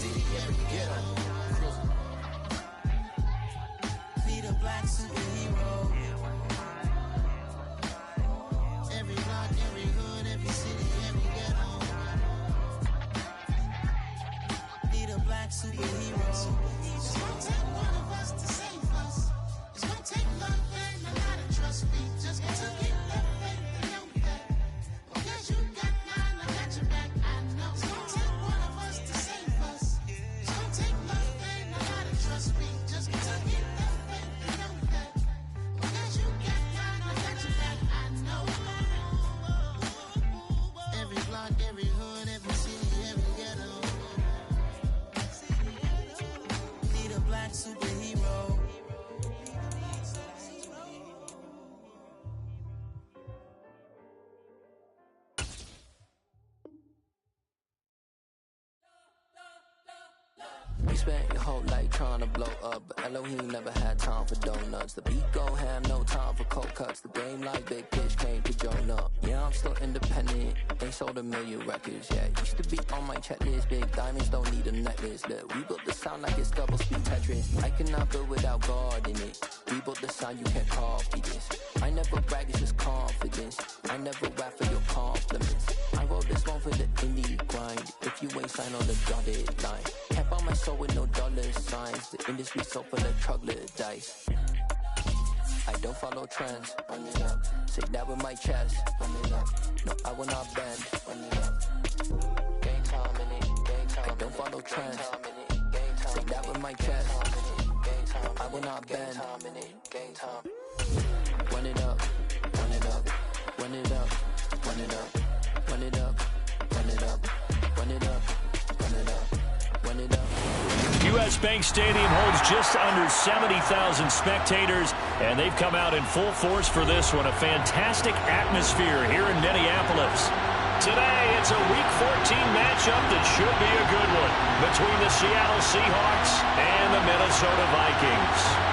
city, every ghetto. Be the black superhero. Every block, every hood, every city, every ghetto. Be the black superhero. It's gonna take one of us to save us. It's gonna take love and a lot of trust. We just got to get that faith and know that. Because you got mine, I got your back, I know. It's gonna take one of us to save us. It's gonna take love and a lot of trust. We just got to get that faith and know that. Because you got mine, I got your back, I know. Every block, every hood, every city, every ghetto. Be the black superhero. You spent your whole life trying to blow up, but Elohim never had time for donuts. The beat go ham, no time for cold cuts. The game like Big Fish came to join up. Yeah, I'm still independent, ain't sold a million records yet. Used to be on my checklist, big diamonds don't need a necklace. Look, we built the sound like it's double speed Tetris. I cannot build without God in it. We built the sound, you can't copy this. I never brag, it's just confidence. I never rap for your compliments. I wrote this one for the indie grind. If you ain't signed on the dotted line, can't buy my soul with no dollar signs. The industry so full of troglodytes. I don't follow trends. Run it up. Say that with my chest. Run it up. No, I will not bend. Run it up. Game time in it. Game time. I don't follow trends. Say that with my chest. I will not bend. Game time. Run it up. Run it up. Run it up. Run it up. Run it up. Run it up. Run it up. Run it up. Run it up. U.S. Bank Stadium holds just under 70,000 spectators, and they've come out in full force for this one. A fantastic atmosphere here in Minneapolis. Today, it's a Week 14 matchup that should be a good one between the Seattle Seahawks and the Minnesota Vikings.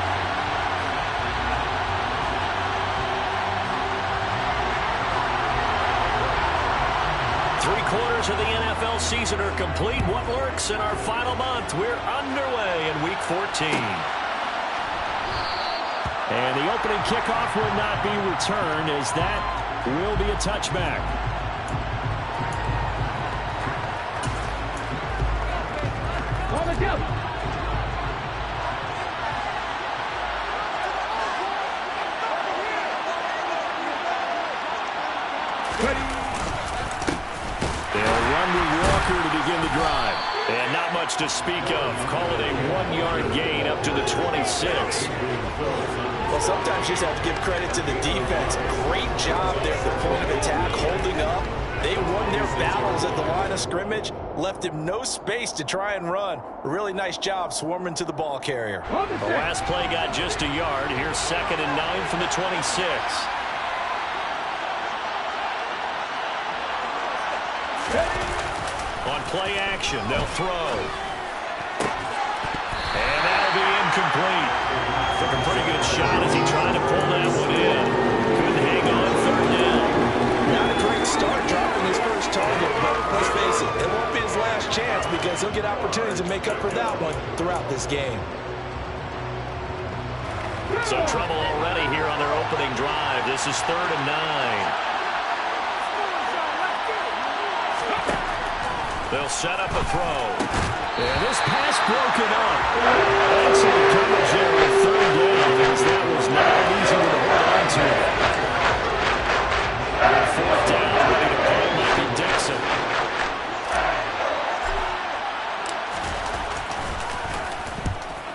Three-quarters of the NFL season are complete. What lurks in our final month? We're underway in Week 14. And the opening kickoff will not be returned, as that will be a touchback. To begin the drive. And not much to speak of. Call it a 1-yard gain up to the 26. Well, sometimes you just have to give credit to the defense. Great job there at the point of attack, holding up. They won their battles at the line of scrimmage, left him no space to try and run. A really nice job swarming to the ball carrier. The last play got just a yard. Here's 2nd and 9 from the 26. On play action, they'll throw. And that'll be incomplete. Took a pretty good shot as he tried to pull that one in. Couldn't hang on 3rd down. Not a great start dropping his first target, but let's face it, it won't be his last chance because he'll get opportunities to make up for that one throughout this game. So trouble already here on their opening drive. This is 3rd and 9. They'll set up a throw. And this pass broken up. Excellent coverage there on 3rd down, as that was not an easy one to hold on to. And 4th down, ready to punt might be Dixon.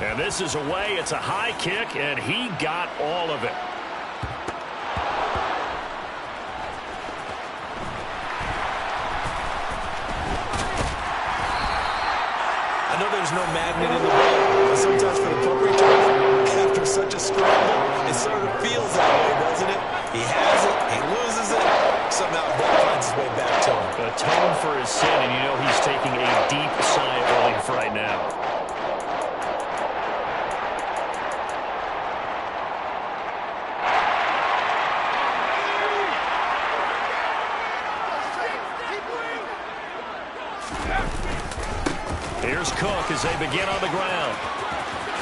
And this is away. It's a high kick, and he got all of it. I know there's no magnet in the ball, but sometimes for the punt return, after such a scramble, it sort of feels that way, doesn't it? He has it, he loses it, somehow the ball finds his way back to him. Atone for his sin, and you know he's taking a deep sigh of relief right now. Here's Cook as they begin on the ground.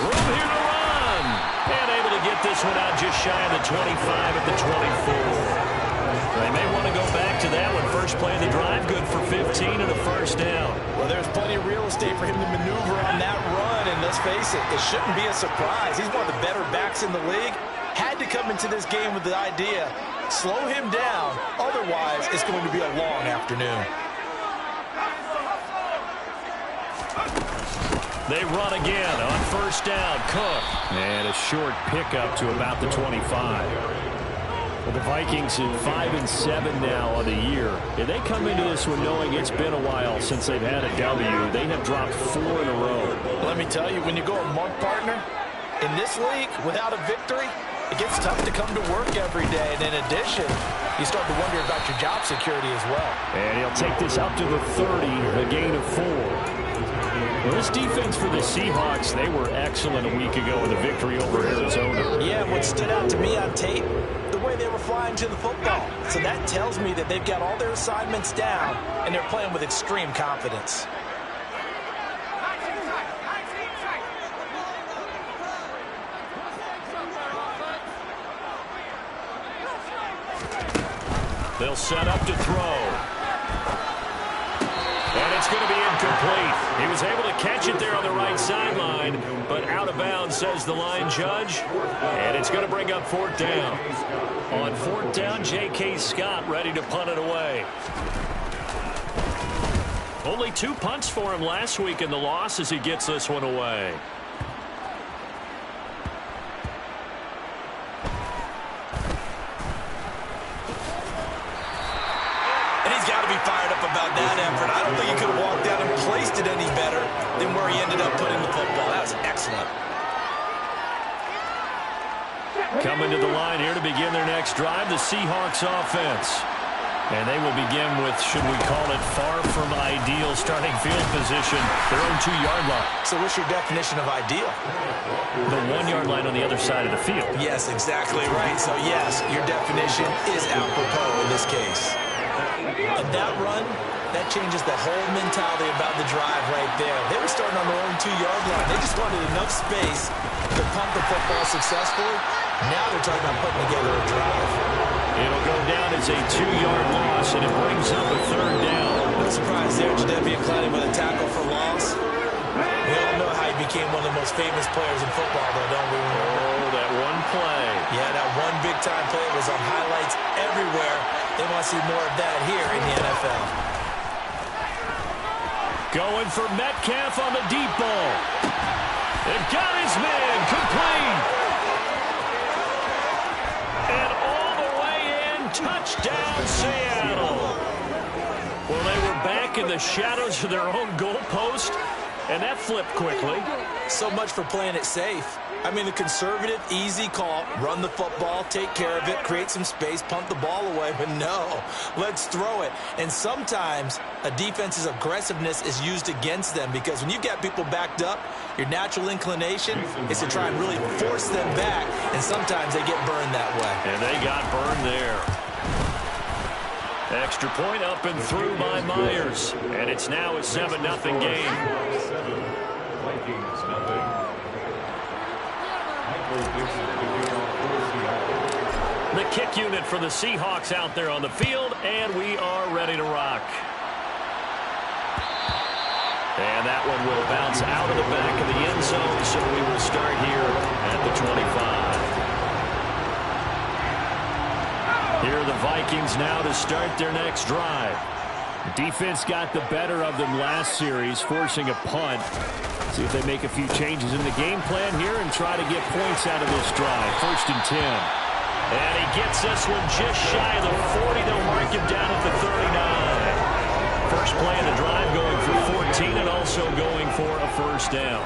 Room here to run. And able to get this one out just shy of the 25 at the 24. They may want to go back to that one. First play of the drive, good for 15 and a first down. Well, there's plenty of real estate for him to maneuver on that run, and let's face it, it shouldn't be a surprise. He's one of the better backs in the league. Had to come into this game with the idea, slow him down, otherwise it's going to be a long afternoon. They run again on first down. Cook. And a short pickup to about the 25. Well, the Vikings are 5-7 now on the year. And they come into this one knowing it's been a while since they've had a W. They have dropped 4 in a row. Let me tell you, when you go a month, partner, in this league, without a victory, it gets tough to come to work every day. And in addition, you start to wonder about your job security as well. And he'll take this up to the 30, a gain of 4. Well, this defense for the Seahawks, they were excellent a week ago in the victory over Arizona. Yeah, what stood out to me on tape, the way they were flying to the football. So that tells me that they've got all their assignments down, and they're playing with extreme confidence. They'll set up to throw. And it's going to be incomplete. He was able to catch it there on the right sideline, but out of bounds, says the line judge. And it's going to bring up fourth down. On fourth down, J.K. Scott ready to punt it away. Only 2 punts for him last week in the loss as he gets this one away. About that effort. I don't think he could have walked down and placed it any better than where he ended up putting the football. That was excellent. Coming to the line here to begin their next drive, the Seahawks offense. And they will begin with, should we call it, far from ideal starting field position, their own 2-yard line. So what's your definition of ideal? The 1-yard line on the other side of the field. Yes, exactly right. So yes, your definition is apropos in this case. And that run, that changes the whole mentality about the drive right there. They were starting on their own 2-yard line. They just wanted enough space to pump the football successfully. Now they're talking about putting together a drive. It'll go down as a 2-yard loss, and it brings up a third down. No surprise there, Jadeveon Clowney with a tackle for loss. We all know how he became one of the most famous players in football, though, don't we? Oh, that one play. Yeah, that one big-time play was on highlights everywhere. They want to see more of that here in the NFL. Going for Metcalf on the deep ball. They've got his man complete. And all the way in, touchdown Seattle. Well, they were back in the shadows of their own goalpost, and that flipped quickly. So much for playing it safe. I mean, the conservative, easy call, run the football, take care of it, create some space, pump the ball away. But no, let's throw it. And sometimes a defense's aggressiveness is used against them because when you've got people backed up, your natural inclination is to try and really force them back, and sometimes they get burned that way. And they got burned there. Extra point up and through by Myers. And it's now a 7-0 game. The kick unit for the Seahawks out there on the field, and we are ready to rock. And that one will bounce out of the back of the end zone, so we will start here at the 25. Here are the Vikings now to start their next drive. The defense got the better of them last series, forcing a punt. See if they make a few changes in the game plan here and try to get points out of this drive. 1st and 10. And he gets this one just shy of the 40. They'll mark him down at the 39. First play of the drive going for 14 and also going for a first down.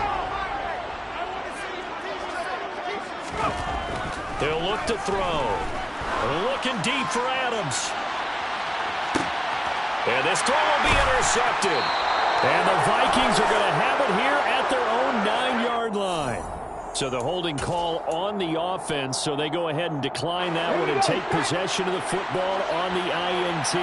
They'll look to throw. Looking deep for Adams. And this throw will be intercepted. And the Vikings are going to have it here at their own 9-yard line. So the holding call on the offense, so they go ahead and decline that one and take possession of the football on the INT.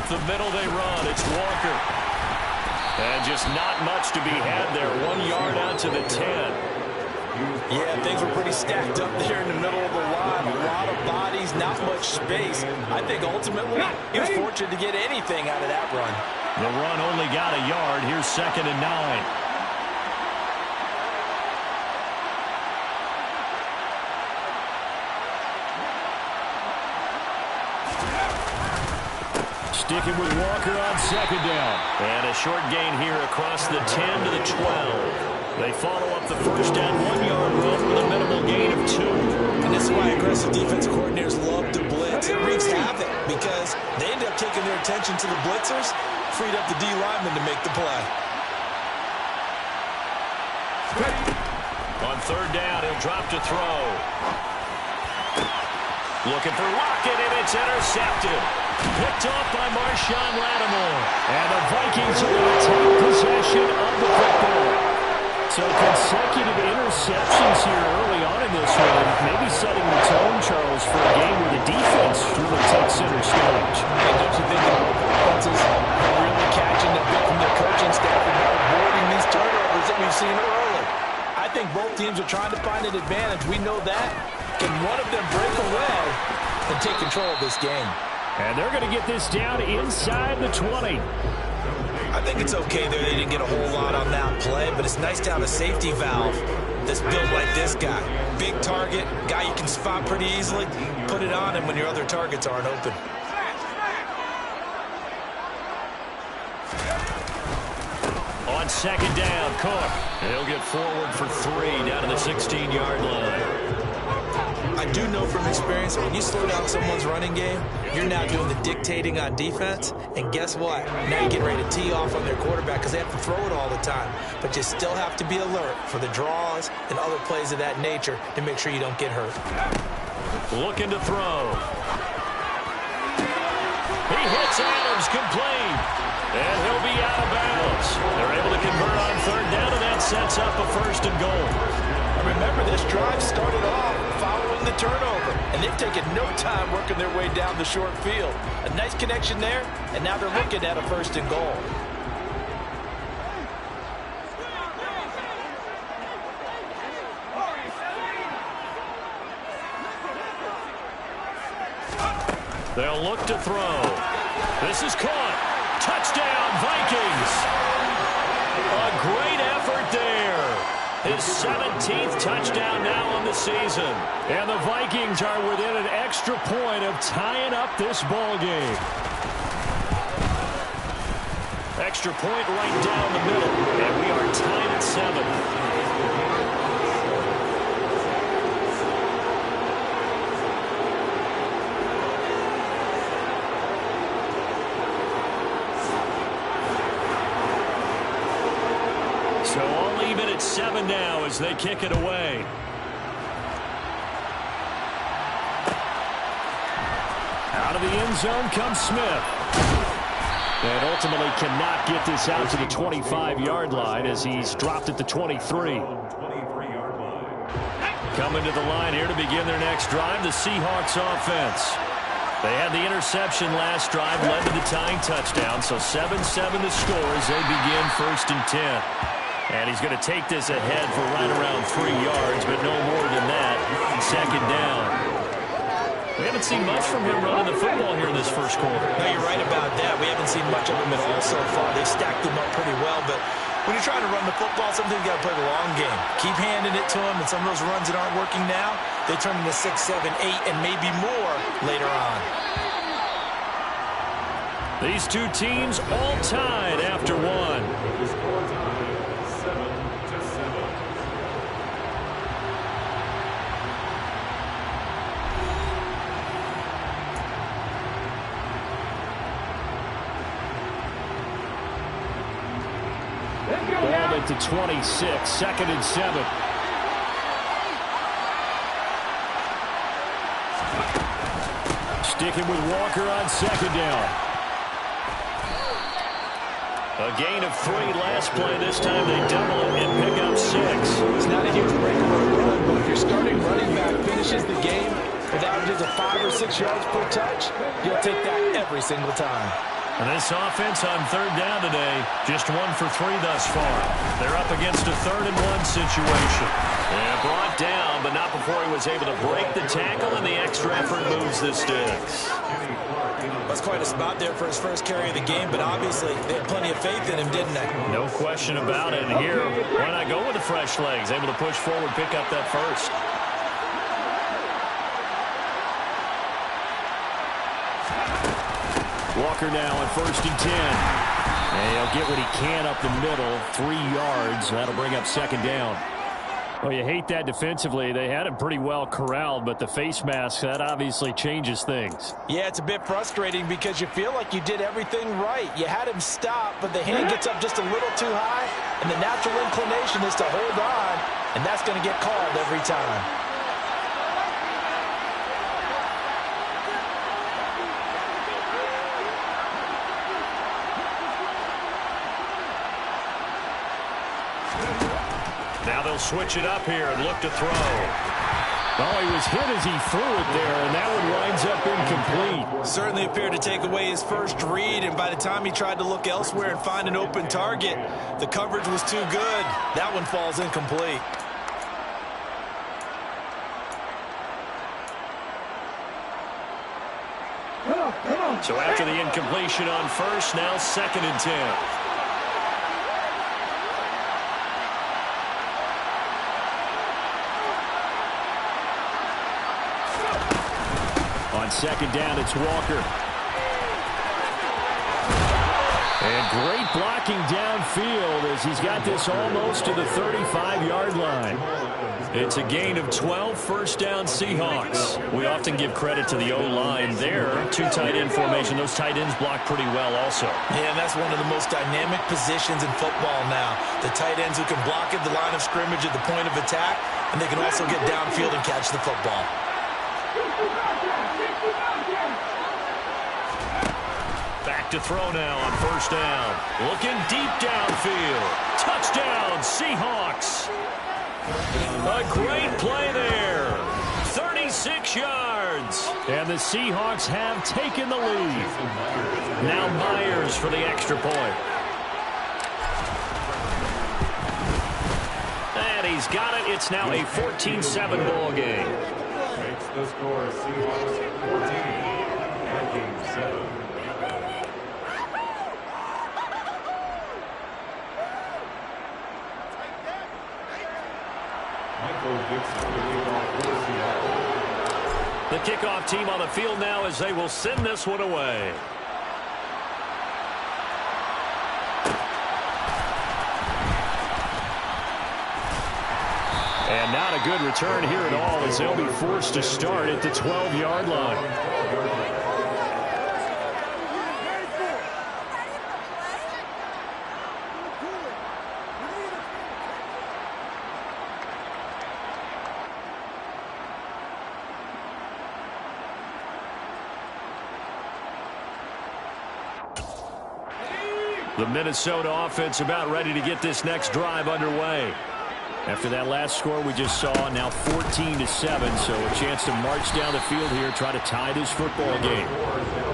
Up the middle they run. It's Walker. And just not much to be had there. 1 yard out to the 10. Yeah, things were pretty stacked up there in the middle of the line. A lot of bodies, not much space. I think ultimately he was fortunate to get anything out of that run. The run only got a yard. Here's 2nd and 9. Sticking with Walker on 2nd down. And a short gain here across the 10 to the 12. They follow up the first down 1-yard run with a minimal gain of 2. And this is why aggressive defensive coordinators love to blitz. It wreaks havoc because they end up taking their attention to the blitzers, freed up the D lineman to make the play. On 3rd down, he'll drop to throw. Looking for Lockett, and it's intercepted. Picked off by Marshawn Lattimore. And the Vikings are going to take possession of the football. So consecutive interceptions here early on in this one, maybe setting the tone, Charles, for a game where the defense really takes center stage. And don't you think the offenses are really catching the bit from their coaching staff and not avoiding these turnovers that we've seen early? I think both teams are trying to find an advantage. We know that. Can one of them break away and take control of this game? And they're going to get this down inside the 20. I think it's okay there. They didn't get a whole lot on that play, but it's nice to have a safety valve that's built like this guy. Big target, guy you can spot pretty easily. Put it on him when your other targets aren't open. On 2nd down, Cook. He'll get forward for 3 down to the 16-yard line. I do know from experience, when you slow down someone's running game, you're now doing the dictating on defense. And guess what? Now you're getting ready to tee off on their quarterback because they have to throw it all the time. But you still have to be alert for the draws and other plays of that nature to make sure you don't get hurt. Looking to throw. He hits Adams, complete. And he'll be out of bounds. They're able to convert on 3rd down, and that sets up a 1st and goal. Remember, this drive started off following the turnover, and they've taken no time working their way down the short field. A nice connection there, and now they're looking at a 1st and goal. They'll look to throw. This is caught. Touchdown, Vikings. A great effort there. His 17th touchdown now on the season. And the Vikings are within an extra point of tying up this ball game. Extra point right down the middle. And we are tied at 7. So all even at 7 now as they kick it away. Out of the end zone comes Smith. And ultimately cannot get this out to the 25-yard line as he's dropped at the 23. Coming to the line here to begin their next drive, the Seahawks offense. They had the interception last drive, led to the tying touchdown, so 7-7 the score as they begin 1st and 10. And he's going to take this ahead for right around 3 yards, but no more than that. 2nd down. We haven't seen much from him running the football here in this first quarter. No, you're right about that. We haven't seen much of him at all so far. They've stacked him up pretty well, but when you're trying to run the football, sometimes you got to play the long game. Keep handing it to him, and some of those runs that aren't working now, they turn into 6, 7, 8, and maybe more later on. These two teams all tied after one. Ball at the 26, 2nd and 7. Sticking with Walker on 2nd down. A gain of 3 last play. This time they double it and pick up 6. It's not a huge breakaway run, but if your starting running back finishes the game with averages of 5 or 6 yards per touch, you'll take that every single time. And this offense on third down today, just 1 for 3 thus far. They're up against a 3rd-and-1 situation. And brought down, but not before he was able to break the tackle, and the extra effort moves the sticks. That's quite a spot there for his first carry of the game, but obviously they had plenty of faith in him, didn't they? No question about it. And here, why not go with the fresh legs? Able to push forward, pick up that first. Walker now on 1st and 10. And he'll get what he can up the middle, 3 yards. That'll bring up 2nd down. Well, you hate that defensively. They had him pretty well corralled, but the face mask, that obviously changes things. Yeah, it's a bit frustrating because you feel like you did everything right. You had him stop, but the hand gets up just a little too high, and the natural inclination is to hold on, and that's going to get called every time. Now they'll switch it up here and look to throw. Oh, he was hit as he threw it there, and that one winds up incomplete. Certainly appeared to take away his first read, and by the time he tried to look elsewhere and find an open target, the coverage was too good. That one falls incomplete. So after the incompletion on first, now 2nd and 10. On 2nd down, it's Walker. And great blocking downfield as he's got this almost to the 35-yard line. It's a gain of 12, 1st down Seahawks. We often give credit to the O-line there. 2 tight end formation. Those tight ends block pretty well also. Yeah, and that's one of the most dynamic positions in football now. The tight ends who can block at the line of scrimmage at the point of attack, and they can also get downfield and catch the football. Back to throw now on 1st down. Looking deep downfield. Touchdown, Seahawks. A great play there. 36 yards. And the Seahawks have taken the lead. Now Myers for the extra point. And he's got it. It's now a 14-7 ball game. The score is Seahawks 14, Vikings 7. The kickoff team on the field now as they will send this one away. And not a good return here at all as they'll be forced to start at the 12-yard line. The Minnesota offense about ready to get this next drive underway. After that last score we just saw, now 14-7, so a chance to march down the field here, try to tie this football game.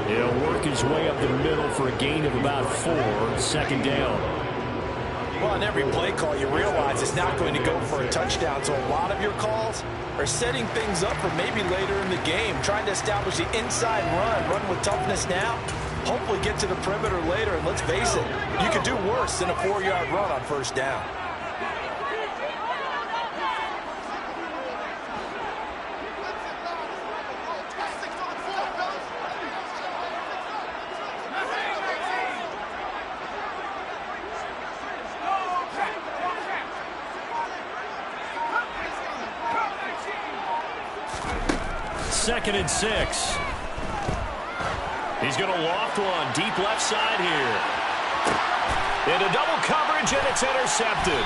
He'll work his way up the middle for a gain of about 4, 2nd down. Well, on every play call, you realize it's not going to go for a touchdown, so a lot of your calls are setting things up for maybe later in the game, trying to establish the inside run with toughness now, hopefully get to the perimeter later, and let's face it, you could do worse than a 4-yard run on 1st down. Second and 6. He's going to loft one deep left side here. Into double coverage, and it's intercepted.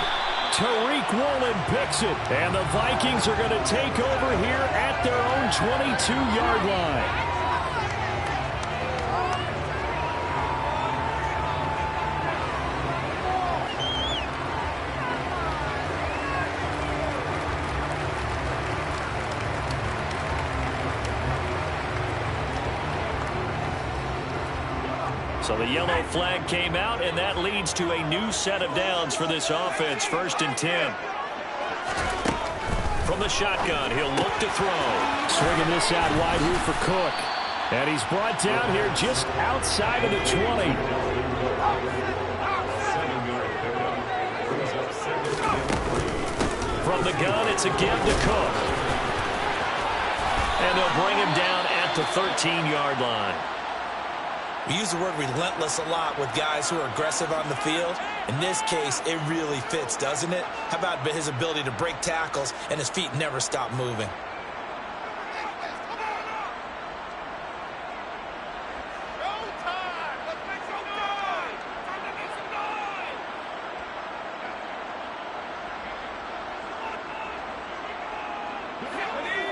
Tariq Woolen picks it, and the Vikings are going to take over here at their own 22-yard line. So the yellow flag came out, and that leads to a new set of downs for this offense. 1st and 10. From the shotgun, he'll look to throw. Swinging this out wide here for Cook. And he's brought down here just outside of the 20. From the gun, it's a give to Cook. And they'll bring him down at the 13-yard line. We use the word relentless a lot with guys who are aggressive on the field. In this case, it really fits, doesn't it? How about his ability to break tackles and his feet never stop moving?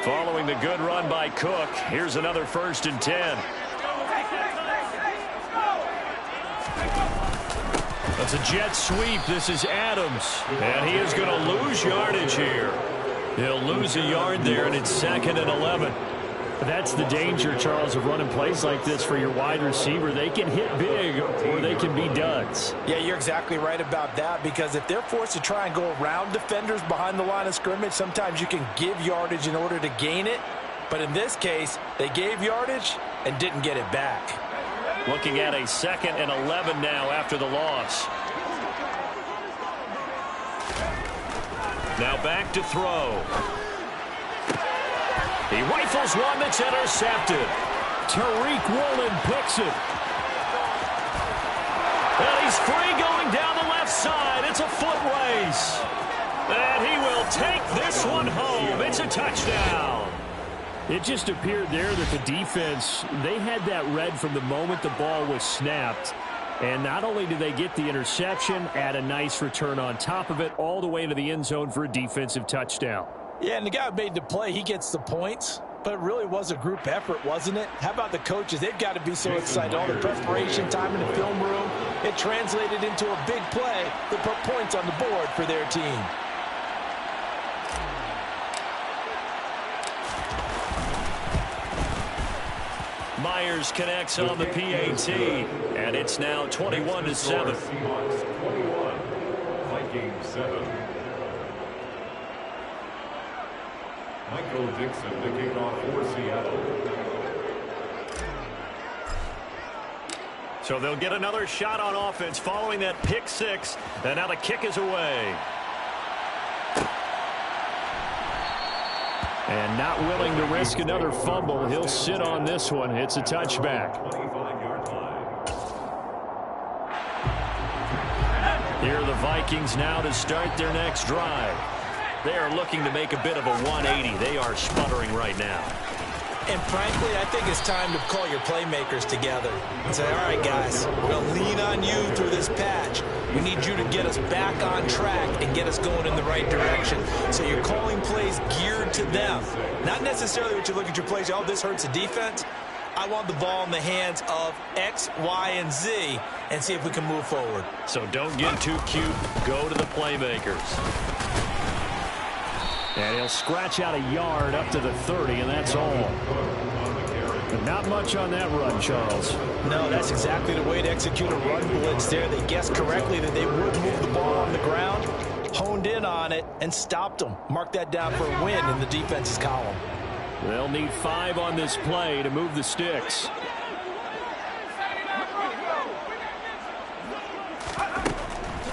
Following the good run by Cook, here's another 1st and 10. That's a jet sweep. This is Adams. And he is going to lose yardage here. He'll lose a yard there, and it's 2nd and 11. That's the danger, Charles, of running plays like this for your wide receiver. They can hit big or they can be duds. Yeah, you're exactly right about that, because if they're forced to try and go around defenders behind the line of scrimmage, sometimes you can give yardage in order to gain it. But in this case, they gave yardage and didn't get it back. Looking at a 2nd and 11 now after the loss. Now back to throw. He rifles one that's intercepted. Tariq Woolen picks it. And he's free going down the left side. It's a foot race. And he will take this one home. It's a touchdown. It just appeared there that the defense, they had that read from the moment the ball was snapped. And not only did they get the interception, add a nice return on top of it, all the way into the end zone for a defensive touchdown. Yeah, and the guy who made the play, he gets the points. But it really was a group effort, wasn't it? How about the coaches? They've got to be so excited. All the preparation time in the film room, it translated into a big play that put points on the board for their team. Myers connects on the PAT, and it's now 21-7. Seahawks 21, Vikings 7. Michael Dixon, the kickoff for Seattle. So they'll get another shot on offense following that pick six, and now the kick is away. And not willing to risk another fumble, he'll sit on this one. It's a touchback. 25-yard line. Here are the Vikings now to start their next drive. They are looking to make a bit of a 180. They are sputtering right now. And frankly, I think it's time to call your playmakers together and say, all right, guys, we're going to lean on you through this patch. We need you to get us back on track and get us going in the right direction. So you're calling plays geared to them. Not necessarily what you look at your plays, oh, this hurts the defense. I want the ball in the hands of X, Y, and Z and see if we can move forward. So don't get too cute. Go to the playmakers. And he'll scratch out a yard up to the 30, and that's all. But not much on that run, Charles. No, that's exactly the way to execute a run blitz there. They guessed correctly that they would move the ball on the ground, honed in on it, and stopped them. Mark that down for a win in the defense's column. They'll need 5 on this play to move the sticks.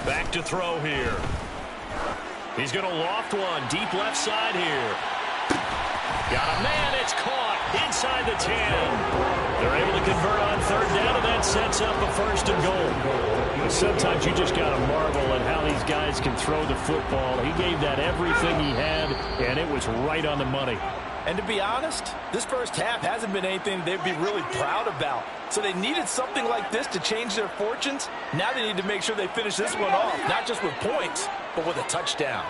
Back to throw here. He's going to loft one deep left side here. Got a man. It's caught inside the 10. They're able to convert on third down, and that sets up a 1st and goal. Sometimes you just got to marvel at how these guys can throw the football. He gave that everything he had, and it was right on the money. And to be honest, this first half hasn't been anything they'd be really proud about. So they needed something like this to change their fortunes. Now they need to make sure they finish this one off, not just with points, but with a touchdown.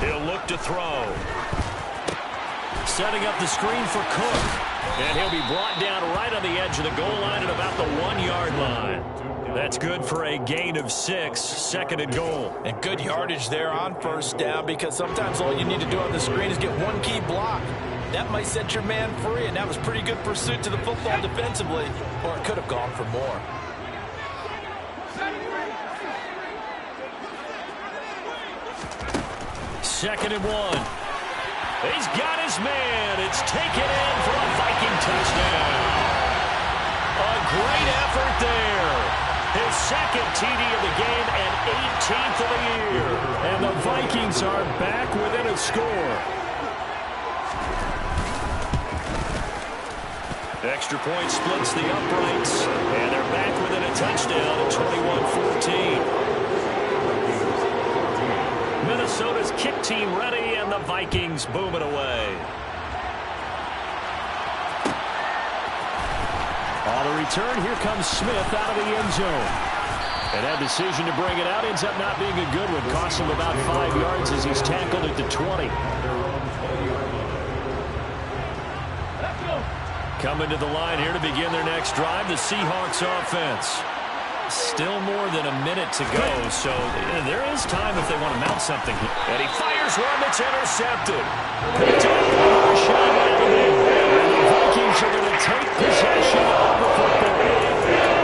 He'll look to throw. Setting up the screen for Cook. And he'll be brought down right on the edge of the goal line at about the 1-yard line. That's good for a gain of 6, 2nd and goal. And good yardage there on first down, because sometimes all you need to do on the screen is get one key block. That might set your man free, and that was pretty good pursuit to the football defensively, or it could have gone for more. Second and 1. He's got his man. It's taken in for a Viking touchdown. A great effort there. His second TD of the game and 18th of the year. And the Vikings are back within a score. Extra point splits the uprights, and they're back within a touchdown at 21-14. Minnesota's kick team ready, and the Vikings boom it away. On the return, here comes Smith out of the end zone. And that decision to bring it out ends up not being a good one. Costs him about 5 yards as he's tackled at the 20. Coming to the line here to begin their next drive, the Seahawks offense. Still more than a minute to go, so there is time if they want to mount something. And he fires one that's intercepted. Picked up Marshawn Lattimore. And the Vikings are going to take possession of the football.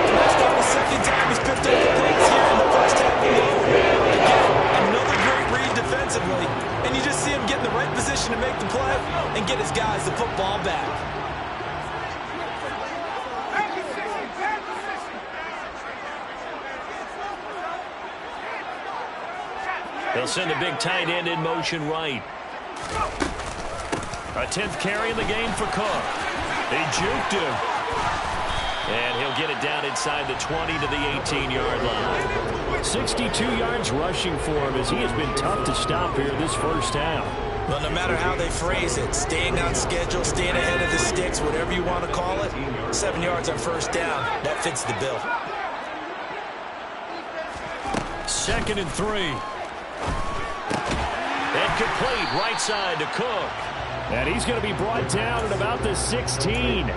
That's not the second time he's picked up the points here in the first half alone. Again, another great read defensively, and you just see him get in the right position to make the play and get his guys the football back. They'll send a big tight end in motion right. A 10th carry in the game for Cook. He juked him. And he'll get it down inside the 20 to the 18-yard line. 62 yards rushing for him as he has been tough to stop here this first half. Well, no matter how they phrase it, staying on schedule, staying ahead of the sticks, whatever you want to call it, 7 yards on first down, that fits the bill. 2nd and 3. And complete right side to Cook. And he's going to be brought down at about the 16.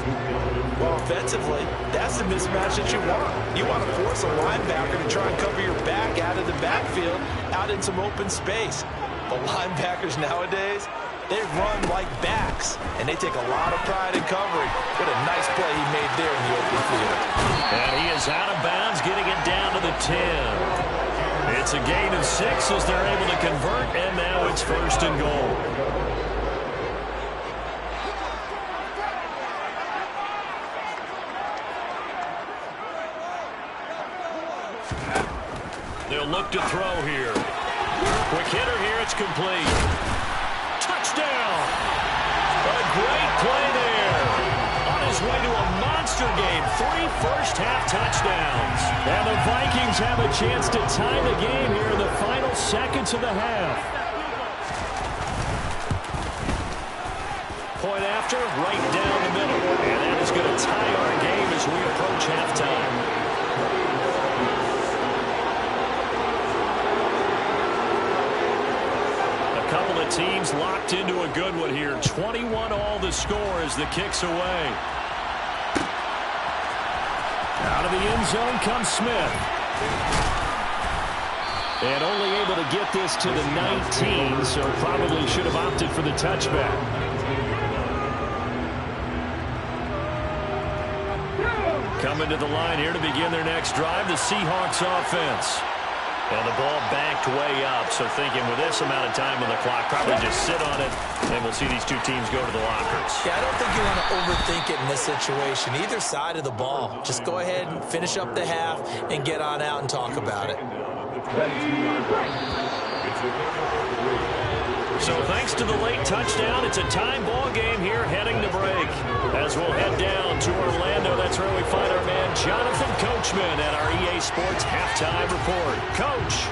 Well, offensively, that's the mismatch that you want. You want to force a linebacker to try and cover your back out of the backfield, out in some open space. But linebackers nowadays, they run like backs, and they take a lot of pride in covering. What a nice play he made there in the open field. And he is out of bounds, getting it down to the 10. It's a gain of 6 as they're able to convert, and now it's 1st and goal. They'll look to throw here. Quick hitter here, it's complete. Touchdown! A great play there. On his way to a monster game, 3 first-half touchdowns. And the Vikings have a chance to tie the game here in the final seconds of the half. Point after, right down the middle. And that is going to tie our game as we approach halftime. Couple of teams locked into a good one here. 21 all the score as the kick's away. Out of the end zone comes Smith. And only able to get this to the 19, so probably should have opted for the touchback. Coming to the line here to begin their next drive, the Seahawks offense. And the ball backed way up, so thinking with this amount of time on the clock, probably just sit on it, and we'll see these two teams go to the lockers. Yeah, I don't think you want to overthink it in this situation. Either side of the ball. Just go ahead and finish up the half and get on out and talk about it. So thanks to the late touchdown, it's a time ball game here heading to break. As we'll head down to Orlando, that's where we find our man Jonathan Coachman at our EA Sports Halftime Report. Coach.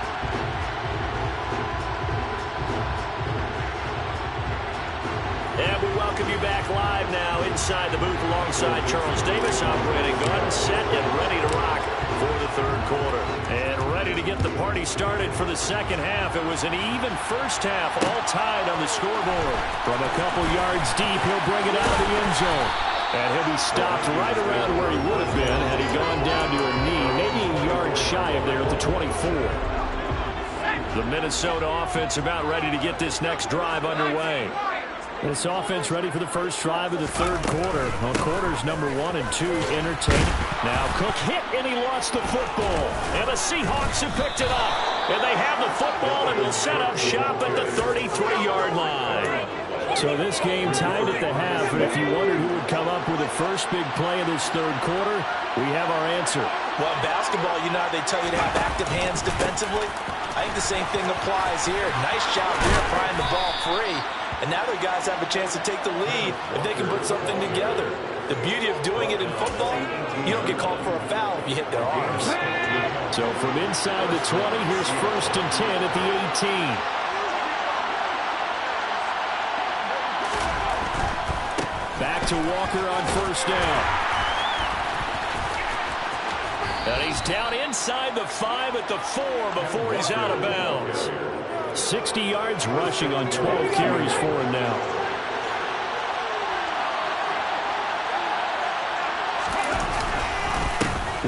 And we welcome you back live now inside the booth alongside Charles Davis. I'm Brandon Gordon, set and ready to rock for the third quarter. And ready to get the party started for the second half. It was an even first half, all tied on the scoreboard. From a couple yards deep, he'll bring it out of the end zone. And he'll be stopped right around where he would have been had he gone down to a knee, maybe a yard shy of there at the 24. The Minnesota offense about ready to get this next drive underway. This offense ready for the first drive of the third quarter. Well, quarters number 1 and 2 entertaining. Now Cook hit and he lost the football. And the Seahawks have picked it up. And they have the football and will set up shop at the 33-yard line. So this game tied at the half, and if you wondered who would come up with the first big play of this third quarter, we have our answer. Well, in basketball, you know how they tell you to have active hands defensively? I think the same thing applies here. Nice job there prying the ball free. And now the guys have a chance to take the lead if they can put something together. The beauty of doing it in football, you don't get called for a foul if you hit their arms. So from inside the 20, here's 1st and 10 at the 18. Back to Walker on 1st down. And he's down inside the 5 at the 4 before he's out of bounds. 60 yards rushing on 12 carries for him now.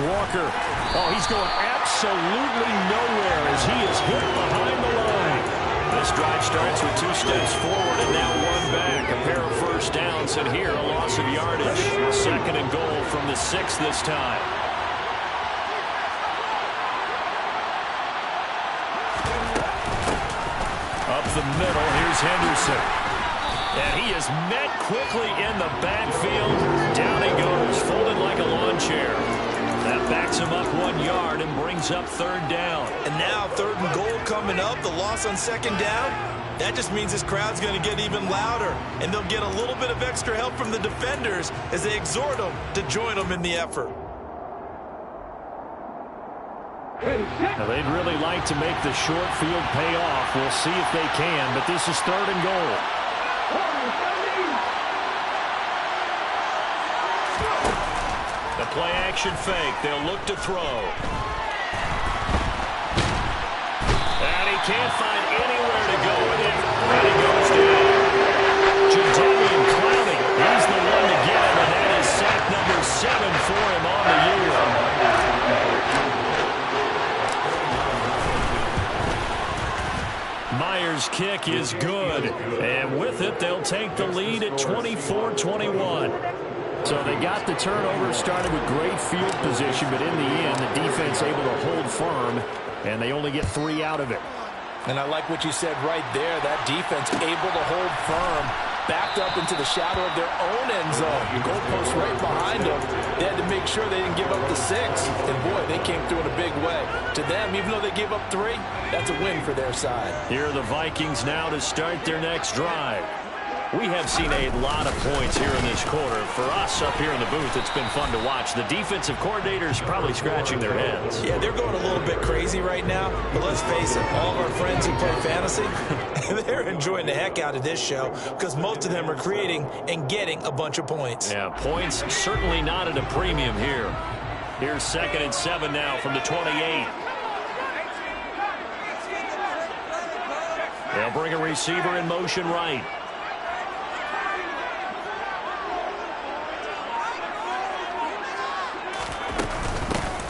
Walker. Oh, he's going absolutely nowhere as he is hit behind the line. This drive starts with 2 steps forward and now 1 back. A pair of first downs, and here a loss of yardage. 2nd and goal from the 6 this time. Up the middle, here's Henderson. And he is met quickly in the backfield. Down he goes, folded like a lawn chair. That backs him up 1 yard and brings up 3rd down. And now 3rd and goal coming up, the loss on 2nd down. That just means this crowd's going to get even louder. And they'll get a little bit of extra help from the defenders as they exhort them to join them in the effort. Now, they'd really like to make the short field pay off. We'll see if they can, but this is 3rd and goal. The play-action fake. They'll look to throw. And he can't find anywhere to go with it. And he goes down. Jadavian Clowney. He's the one to get him, and that is sack number 7 for him on the year. Myers' kick is good. And with it, they'll take the lead at 24-21. So they got the turnover, started with great field position, but in the end, the defense able to hold firm, and they only get 3 out of it. And I like what you said right there. That defense able to hold firm, backed up into the shadow of their own end zone. The goalpost right behind them. They had to make sure they didn't give up the 6. And, boy, they came through in a big way. To them, even though they gave up 3, that's a win for their side. Here are the Vikings now to start their next drive. We have seen a lot of points here in this quarter. For us up here in the booth, it's been fun to watch. The defensive coordinators probably scratching their heads. Yeah, they're going a little bit crazy right now. But let's face it, all of our friends who play fantasy, they're enjoying the heck out of this show because most of them are creating and getting a bunch of points. Yeah, points certainly not at a premium here. Here's 2nd and 7 now from the 28. They'll bring a receiver in motion right.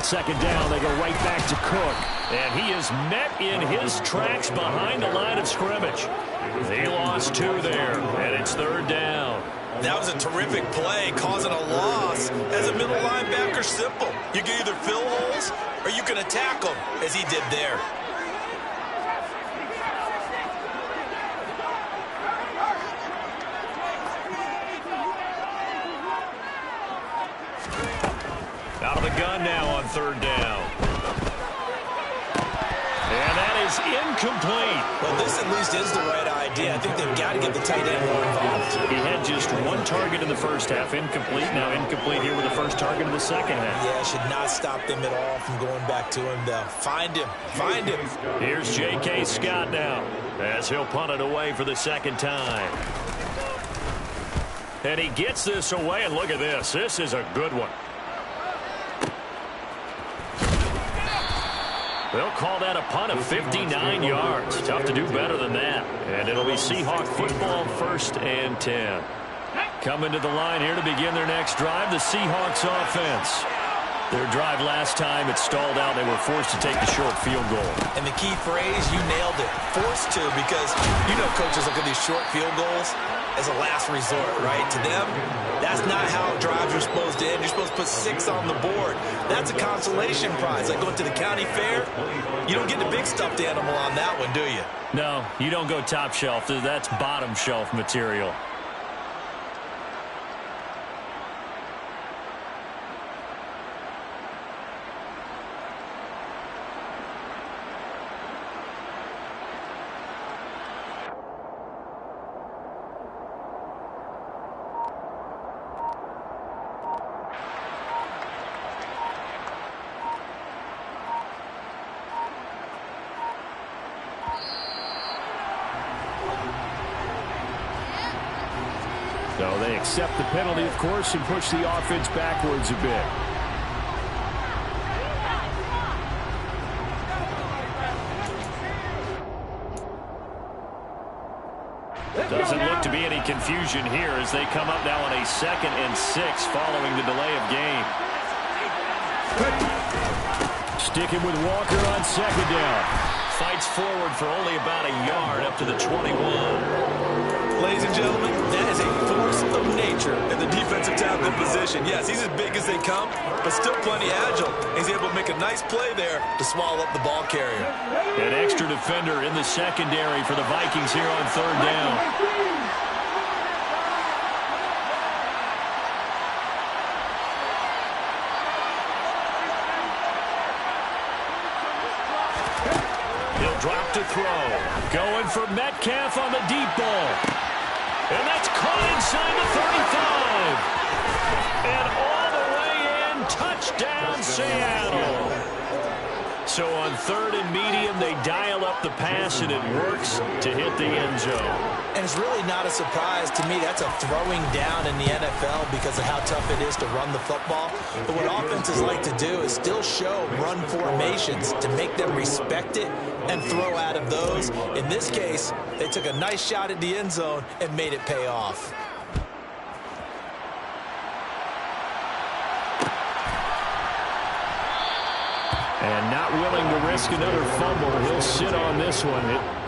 Second down, they go right back to Cook. And he is met in his tracks behind the line of scrimmage. They lost 2 there, and it's 3rd down. That was a terrific play, causing a loss. As a middle linebacker, simple. You can either fill holes or you can attack them, as he did there. Out of the gun now on 3rd down. And that is incomplete. Well, this at least is the right idea. I think they've got to get the tight end more involved. He had just 1 target in the first half. Incomplete. Now incomplete here with the first target in the second half. Yeah, should not stop them at all from going back to him, though. Find him. Find him. Here's J.K. Scott now as he'll punt it away for the 2nd time. And he gets this away, and look at this. This is a good one. They'll call that a punt of 59 yards. Tough to do better than that. And it'll be Seahawk football, 1st and 10. Coming to the line here to begin their next drive, the Seahawks offense. Their drive last time, it stalled out. They were forced to take the short field goal. And the key phrase, you nailed it, forced to, because you know coaches look at these short field goals as a last resort, right? To them, that's not how drives are supposed to end. You're supposed to put 6 on the board. That's a consolation prize. Like going to the county fair, you don't get the big stuffed animal on that one, do you? No, you don't go top shelf. That's bottom shelf material. So they accept the penalty, of course, and push the offense backwards a bit. Doesn't look to be any confusion here as they come up now on a 2nd and 6 following the delay of game. Sticking with Walker on 2nd down. Fights forward for only about a yard up to the 21. Ladies and gentlemen, that is a force of nature in the defensive tackle position. Yes, he's as big as they come, but still plenty agile. He's able to make a nice play there to swallow up the ball carrier. An extra defender in the secondary for the Vikings here on 3rd down. He'll drop to throw. Going for Metcalf on the deep ball. And that's caught inside the 35. And all the way in, touchdown Seattle. So on 3rd and medium, they dial up the pass, and it works to hit the end zone. And it's really not a surprise to me. That's a throwing down in the NFL because of how tough it is to run the football. But what offenses like to do is still show run formations to make them respect it and throw out of those. In this case, they took a nice shot at the end zone and made it pay off. And not willing to risk another fumble. He'll sit on this one.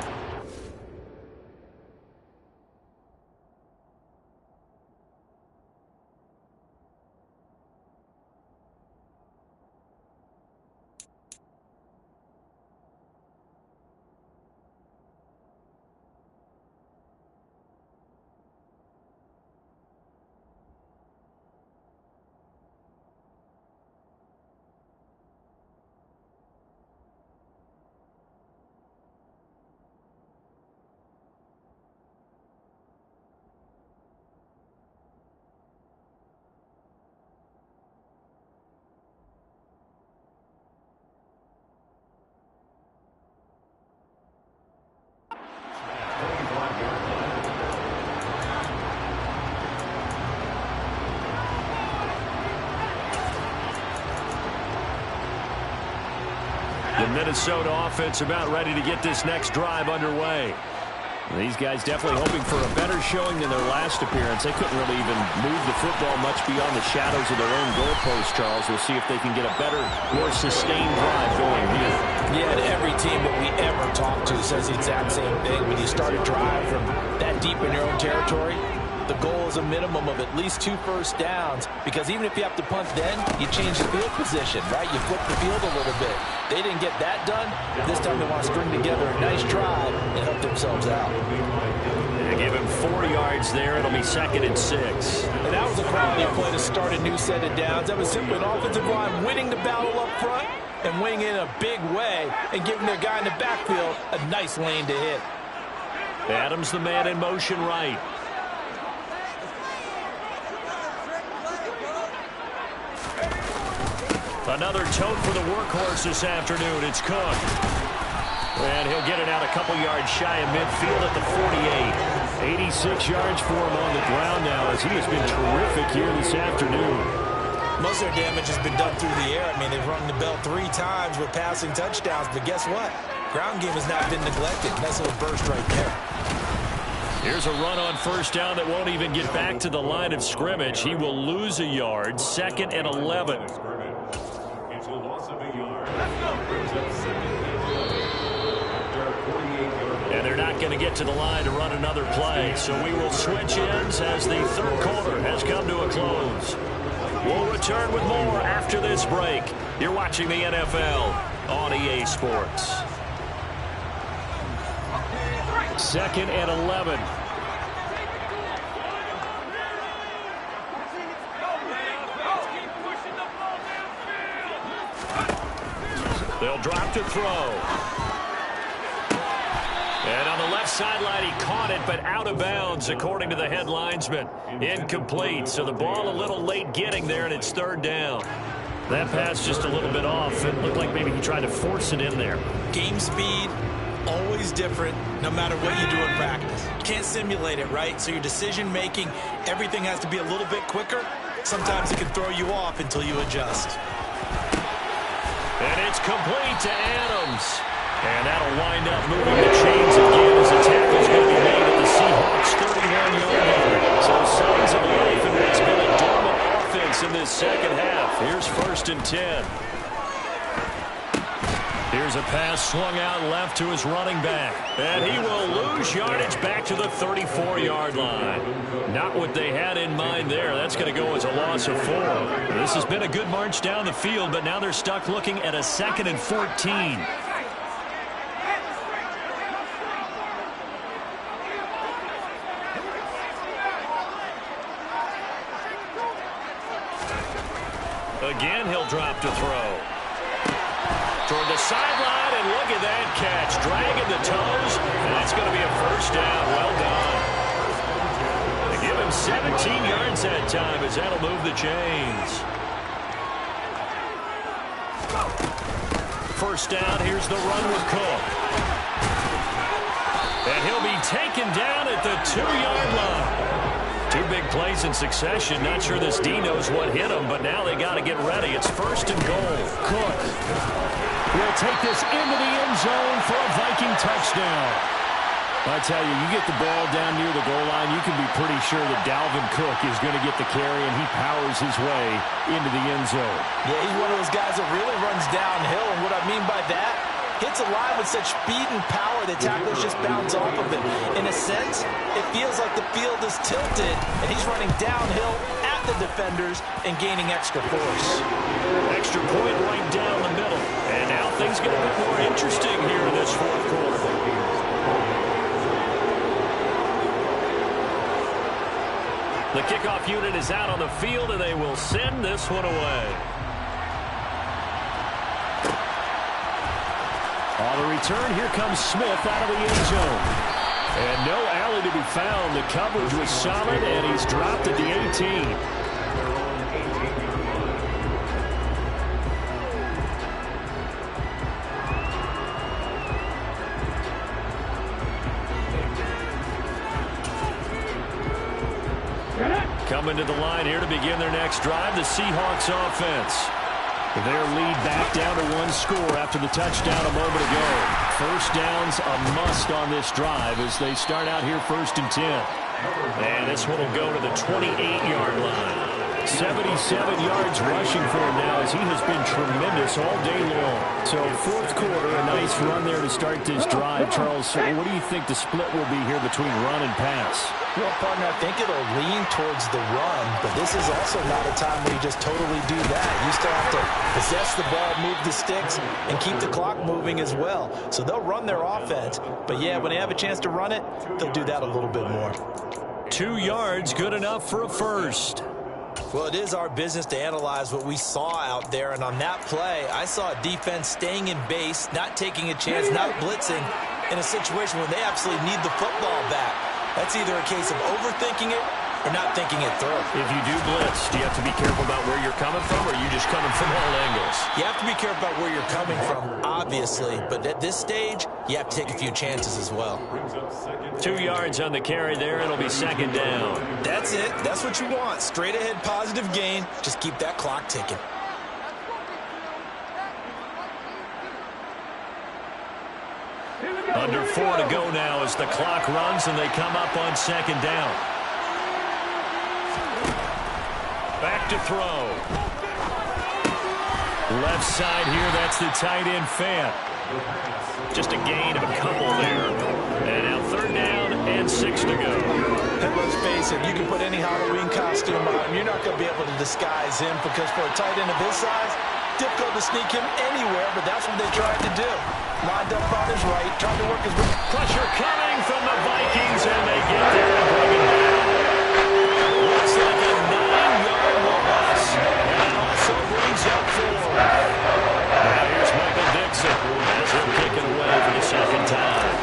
The Minnesota offense about ready to get this next drive underway. These guys definitely hoping for a better showing than their last appearance. They couldn't really even move the football much beyond the shadows of their own goalpost, Charles. We'll see if they can get a better, more sustained drive going here. Yeah, and every team that we ever talk to says the exact same thing. When you start a drive from that deep in your own territory, the goal is a minimum of at least 2 first downs, because even if you have to punt then, you change the field position, right? You flip the field a little bit. They didn't get that done. This time they want to string together a nice drive and help themselves out. They give him 4 yards there. It'll be 2nd and 6. And that was a quality play to start a new set of downs. That was simply an offensive line winning the battle up front and winning it in a big way and giving their guy in the backfield a nice lane to hit. Adams the man in motion right. Another tote for the workhorse this afternoon. It's Cook. And he'll get it out a couple yards shy of midfield at the 48. 86 yards for him on the ground now, as he has been terrific here this afternoon. Most of their damage has been done through the air. I mean, they've rung the bell 3 times with passing touchdowns. But guess what? Ground game has not been neglected. Nice little burst right there. Here's a run on 1st down that won't even get back to the line of scrimmage. He will lose a yard. 2nd and 11. a loss of a yard. Brings up second and 10. After a 48-yard line. And they're not going to get to the line to run another play. So we will switch ends as the third quarter has come to a close. We'll return with more after this break. You're watching the NFL on EA Sports. 2nd and 11. They'll drop to throw. And on the left sideline, he caught it, but out of bounds, according to the head linesman. Incomplete, so the ball a little late getting there, and it's 3rd down. That pass just a little bit off. It looked like maybe he tried to force it in there. Game speed, always different, no matter what you do in practice. You can't simulate it, right? So your decision-making, everything has to be a little bit quicker. Sometimes it can throw you off until you adjust. And it's complete to Adams. And that'll wind up moving the chains again as the tackle's going to be made at the Seahawks' 31-yard line. So signs of life in what's been a dormant offense in this second half. Here's 1st and 10. Here's a pass swung out left to his running back. And he will lose yardage back to the 34-yard line. Not what they had in mind there. That's going to go as a loss of 4. This has been a good march down the field, but now they're stuck looking at a 2nd and 14. Again, he'll drop to throw. Toward the sideline, and look at that catch. Dragging the toes, and that's going to be a 1st down. Well done. They give him 17 yards that time as that'll move the chains. 1st down, here's the run with Cook. And he'll be taken down at the 2-yard line. 2 big plays in succession. Not sure this D knows what hit him, but now they got to get ready. It's 1st and goal. Cook will take this into the end zone for a Viking touchdown. I tell you, you get the ball down near the goal line, you can be pretty sure that Dalvin Cook is going to get the carry, and he powers his way into the end zone. Yeah, he's one of those guys that really runs downhill, and what I mean by that, hits a line with such speed and power that tacklers just bounce off of it. In a sense, it feels like the field is tilted, and he's running downhill at the defenders and gaining extra force. Extra point right down the middle. And now things get a bit more interesting here in this 4th quarter. The kickoff unit is out on the field, and they will send this one away. On the return, here comes Smith out of the end zone. And no alley to be found. The coverage was solid, and he's dropped at the 18. Coming to the line here to begin their next drive, the Seahawks offense. Their lead back down to 1 score after the touchdown a moment ago. 1st down's a must on this drive as they start out here 1st and 10. And this one will go to the 28-yard line. 77 yards rushing for him now as he has been tremendous all day long. So 4th quarter, a nice run there to start this drive. Charles, what do you think the split will be here between run and pass? Well, partner, I think it'll lean towards the run, but this is also not a time where you just totally do that. You still have to possess the ball, move the sticks, and keep the clock moving as well. So they'll run their offense, but yeah, when they have a chance to run it, they'll do that a little bit more. 2 yards, good enough for a 1st. Well, it is our business to analyze what we saw out there, and on that play, I saw a defense staying in base, not taking a chance, not blitzing, in a situation where they absolutely need the football back. That's either a case of overthinking it or not thinking it through. If you do blitz, do you have to be careful about where you're coming from, or are you just coming from all angles? You have to be careful about where you're coming from, obviously, but at this stage, you have to take a few chances as well. 2 yards on the carry there. It'll be 2nd down. That's it. That's what you want. Straight ahead positive gain. Just keep that clock ticking. Under 4 to go now as the clock runs and they come up on 2nd down. Back to throw. Left side here, that's the tight end fan. Just a gain of a couple there. And now 3rd down and 6 to go. And let's face it, you can put any Halloween costume on him. You're not going to be able to disguise him because for a tight end of his size, difficult to sneak him anywhere, but that's what they tried to do. Lined up on his right, trying to work his way. Pressure coming from the Vikings, and they get there and bring him down. Looks like a 9-yard loss. And also brings up 4. Now here's Michael Dixon as he'll kick it away for the 2nd time.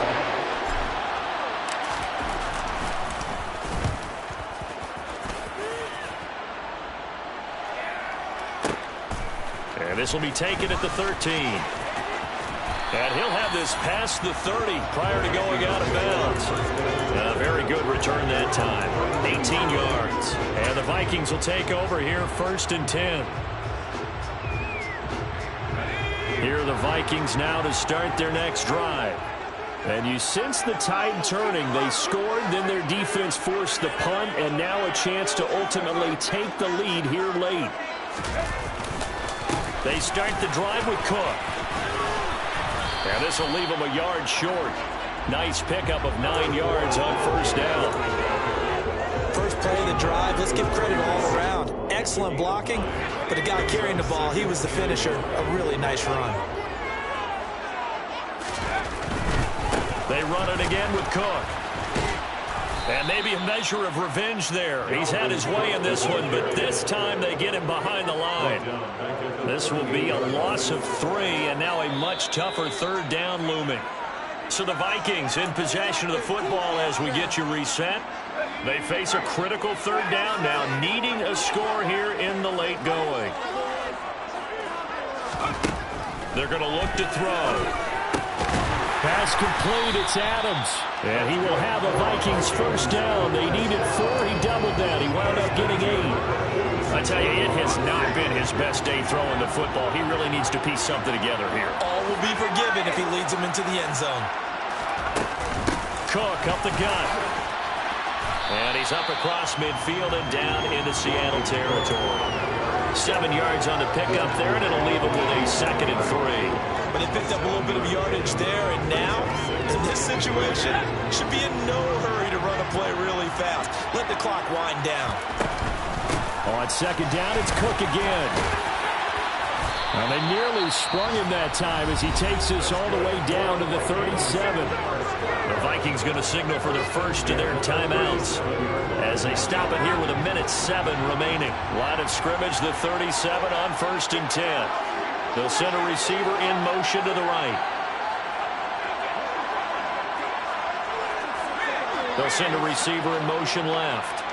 And this will be taken at the 13. And he'll have this past the 30 prior to going out of bounds. A very good return that time. 18 yards. And the Vikings will take over here 1st and 10. Here are the Vikings now to start their next drive. And you sense the tide turning. They scored, then their defense forced the punt, and now a chance to ultimately take the lead here late. They start the drive with Cook. And this will leave them a yard short. Nice pickup of 9 yards on 1st down. First play of the drive, let's give credit all around. Excellent blocking, but the guy carrying the ball, he was the finisher. A really nice run. They run it again with Cook. And maybe a measure of revenge there. He's had his way in this one, but this time they get him behind the line. This will be a loss of 3, and now a much tougher 3rd down looming. So the Vikings in possession of the football as we get you reset. They face a critical 3rd down now, needing a score here in the late going. They're going to look to throw. Pass complete, it's Adams. And he will have a Vikings 1st down. They needed 4, he doubled that. He wound up getting 8. I tell you, it has not been his best day throwing the football. He really needs to piece something together here. All will be forgiven if he leads them into the end zone. Cook up the gut. And he's up across midfield and down into Seattle territory. 7 yards on the pickup there, and it'll leave him with a 2nd and 3. But he picked up a little bit of yardage there, and now, in this situation, should be in no hurry to run a play really fast. Let the clock wind down. On 2nd down, it's Cook again. Well, they nearly sprung him that time as he takes this all the way down to the 37. The Vikings going to signal for their first of their timeouts as they stop it here with 1:07 remaining. Line of scrimmage, the 37 on 1st and 10. They'll send a receiver in motion to the right. They'll send a receiver in motion left.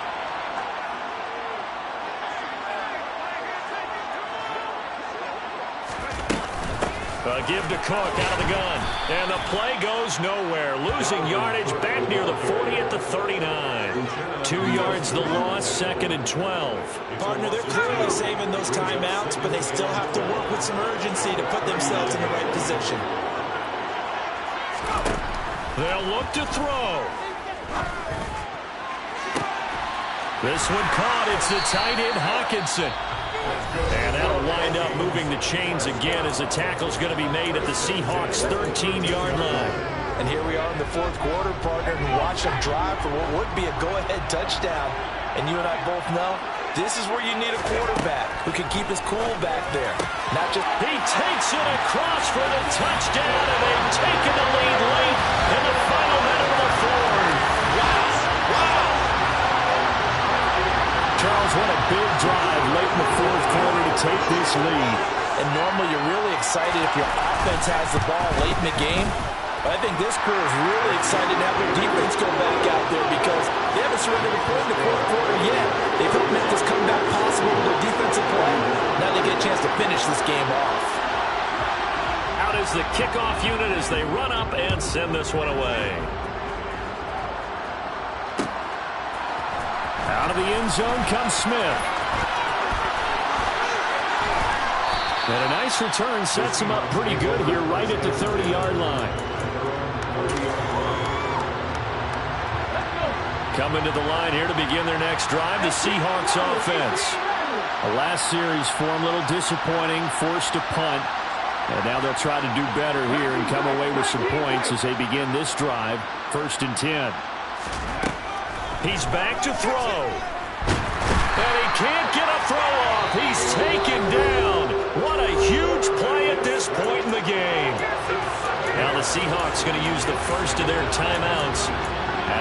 Give to Cook out of the gun. And the play goes nowhere. Losing yardage back near the 40 at the 39. 2 yards the loss, 2nd and 12. Partner, they're clearly saving those timeouts, but they still have to work with some urgency to put themselves in the right position. They'll look to throw. This one caught. It's the tight end Hawkinson. And that'll wind up moving the chains again as the tackle's going to be made at the Seahawks' 13-yard line. And here we are in the 4th quarter, partner, and watch them drive for what would be a go-ahead touchdown. And you and I both know this is where you need a quarterback who can keep his cool back there. Not just... He takes it across for the touchdown, and they've taken the lead late in the final minute of the 4th. Wow! Wow! Charles, what a big drive late in the 4th quarter to take this lead. And normally you're really excited if your offense has the ball late in the game. But I think this crew is really excited to have their defense go back out there because they haven't surrendered a point in the 4th quarter yet. They've helped make this comeback possible with their defensive play. Now they get a chance to finish this game off. Out is the kickoff unit as they run up and send this one away. Out of the end zone comes Smith. And a nice return sets him up pretty good here right at the 30-yard line. Coming to the line here to begin their next drive, the Seahawks offense. The last series for him, a little disappointing, forced to punt. And now they'll try to do better here and come away with some points as they begin this drive. 1st and 10. He's back to throw. And he can't get a throw off. He's taken down. What a huge play at this point in the game. Now the Seahawks going to use the first of their timeouts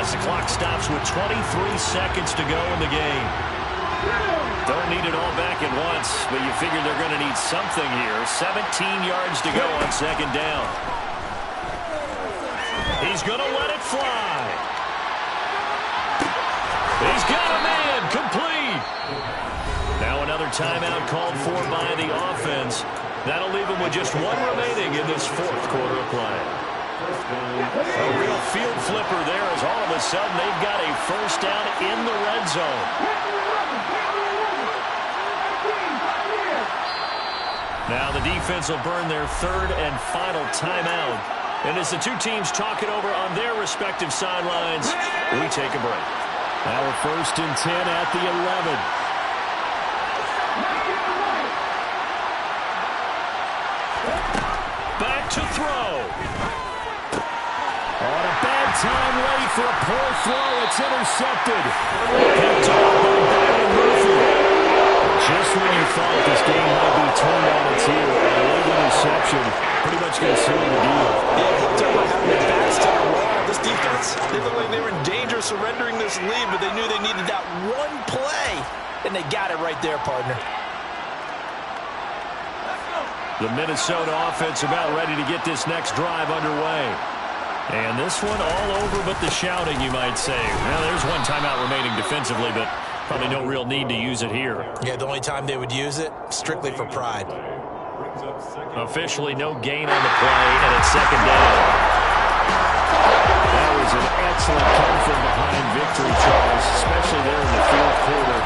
as the clock stops with 23 seconds to go in the game. Don't need it all back at once, but you figure they're going to need something here. 17 yards to go on 2nd down. He's going to let it fly. He's got a man, complete. Now another timeout called for by the offense. That'll leave him with just one remaining in this 4th quarter of play. A real field flipper there as all of a sudden they've got a 1st down in the red zone. Now the defense will burn their 3rd and final timeout. And as the two teams talk it over on their respective sidelines, we take a break. Now a 1st and 10 at the 11. Back to throw. On a bad time late for a poor throw. It's intercepted. Picked off by Byron Murphy. Just when you thought this game might be turned on its heel, a late interception pretty much going to seal the deal. Yeah, it looked like we're having their backs to the wall. This defense, they looked like they were in danger of surrendering this lead, but they knew they needed that one play, and they got it right there, partner. The Minnesota offense about ready to get this next drive underway. And this one all over but the shouting, you might say. Well, there's one timeout remaining defensively, but probably no real need to use it here. Yeah, the only time they would use it, strictly for pride. Officially no gain on the play, and it's 2nd down. That was an excellent come from behind victory, Charles, especially there in the 4th quarter.